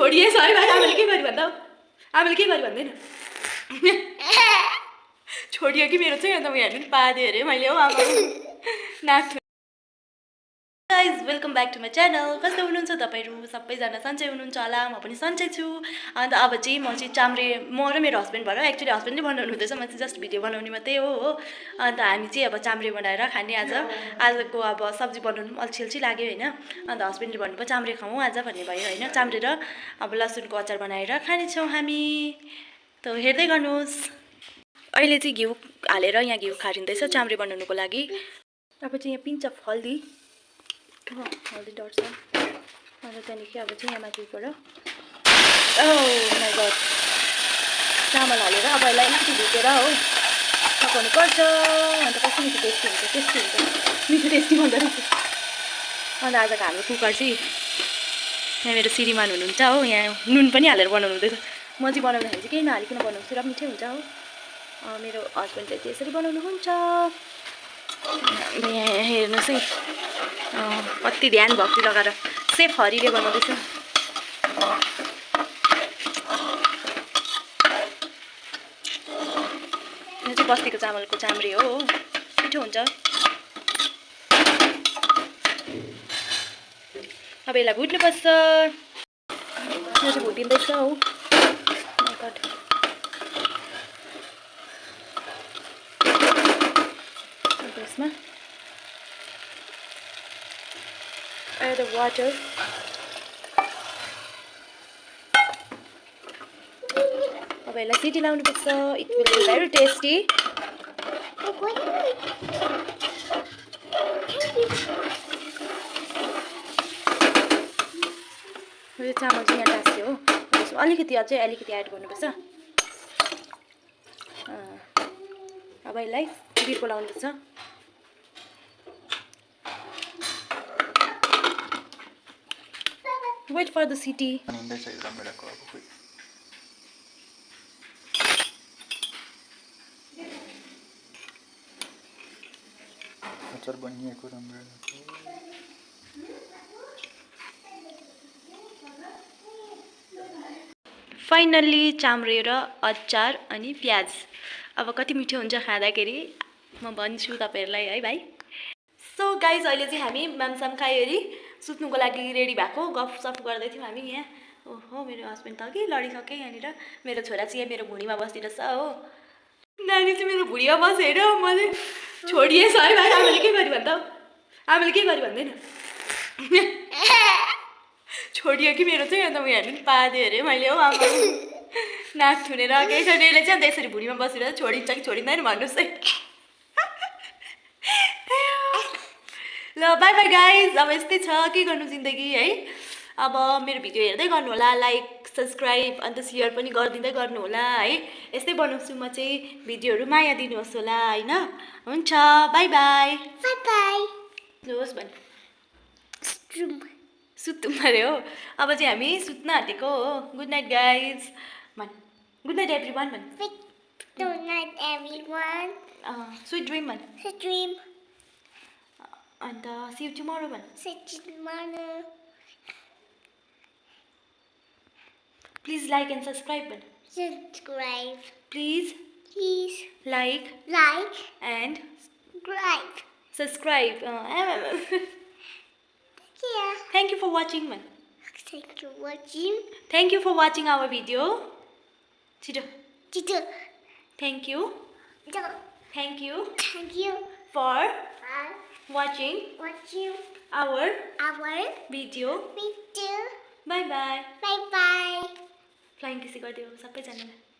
छोडिएछ है भाइ आमाले के गरी भन्दा आमाले के गरी भन्दैन छोडियो कि मेरो चाहिँ अन्त म हेर्नु पादे अरे मैले हो आमा नाक guys welcome back to my channel. कस्तो हुनुहुन्छ तपाईँहरू सबैजना सन्चै हुनुहुन्छ होला म पनि सन्चै छु। अन्त अब चाहिँ म चाहिँ चाम्रे म र मेरो हस्बेन्ड भएर एक्चुअली हस्बेन्डले बनाउनु हुँदैछ म चाहिँ जस्ट भिडियो बनाउने मात्रै हो। अन्त हामी चाहिँ अब चाम्रे बनाएर खाने आजको अब सब्जी बनाउनु पनि अल्छी लाग्यो होइन। अन्त हस्बेन्डले भन्नुभयो चाम्रे खाउँ आज भन्ने भयो होइन। चाम्रे र अब लसुनको अचार बनाएर खानेछौँ हामी। त हेर्दै गर्नुहोस्। अहिले चाहिँ घिउ हालेर यहाँ घिउ खारिँदैछ चाम्रे बनाउनुको लागि। अब चाहिँ यहाँ पिन्च अफ हल्दी हल्दी डट्छ। अन्त त्यहाँदेखि अब चाहिँ यहाँ माथिबाट माई गड चामल हालेर अब यसलाई अलिकति ढुकेर हो पकाउनु पर्छ। अन्त कस्तो मिठो टेस्टी हुन्छ मिठो टेस्टी हुँदो रहेछ। अन्त आजको हाम्रो कुकर चाहिँ यहाँ मेरो श्रीमान हुनुहुन्छ हो। यहाँ नुन पनि हालेर बनाउनु हुँदैछ। म चाहिँ बनाउँदाखेरि चाहिँ केही नहालिकन बनाउँछु र मिठै हुन्छ हो। मेरो हस्बेन्डले चाहिँ यसरी बनाउनुहुन्छ। यहाँ हेर्नुहोस् है कति ध्यान भक्ति लगाएर सेफ हरिले बनाउँदैछ। यो चाहिँ बस्तीको चामलको चाम्रे हो मिठो हुन्छ। अब यसलाई भुट्नुपर्छ। यो चाहिँ भुटिँदैछ हो। यसमा add the water. अब यसलाई सिटी लाउनुपर्छ। It will be very tasty. यो चामल चाहिँ यहाँ टाँस्यो हो। अलिकति अझै अलिकति एड गर्नुपर्छ। अब यसलाई बिर्को लाउनुपर्छ। Wait for the city. Finally चाम्रे र अचार अनि प्याज। अब कति मिठो हुन्छ खाँदाखेरि म भन्छु तपाईँहरूलाई है भाइ। सो गाइज अहिले चाहिँ हामी मामसाम खाइवरी सुत्नुको लागि रेडी भएको गफसफ गर्दै थियौँ हामी यहाँ। ओहो मेरो हस्बेन्ड त कि लडिसक्यो यहाँनिर। मेरो छोरा चाहिँ मेरो भुँडीमा बसिरहेछ हो। नानी चाहिँ मेरो भुँडीमा बसेर मैले छोडिएछ है भाइ आमाले के गरी भन्दा आमाले के गरी भन्दैन छोडियो कि मेरो चाहिँ अन्त म हेर्नु पादे अरे मैले हो आमा नाक थुनेर केही छैन। यसले चाहिँ अन्त यसरी भुँडीमा बसेर छोडिन्छ कि छोडिँदैन भन्नुहोस् है। ल बाई बाई गाइज। अब यस्तै छ के गर्नु जिन्दगी है। अब मेरो भिडियो हेर्दै गर्नु होला लाइक सब्सक्राइब अन्त सेयर पनि गरिदिँदै गर्नु होला है। यस्तै बनाउँछु म चाहिँ भिडियोहरू माया दिनुहोस् होला होइन। हुन्छ बाई बाई बाई बाई होस् भन् सुत्नु पऱ्यो हो। अब चाहिँ हामी सुत्न आँटेको हो। गुड नाइट गाइज भन्। गुड नाइट एभ्री वान भन्। Good night, everyone. Sweet dream भन्। Sweet dream. अन्त सी यू टुमोरो भन्। See you tomorrow. Please like and subscribe भन्। Subscribe. Please Please like like, and subscribe. Subscribe. Yeah. Thank you for watching भन्। Thank you for watching. Thank you for watching our video. छिटो Tito. Thank you Thank you for for watching watching our our video. video. By by. Bye bye. Flying किसी गरिदियो सबैजनालाई।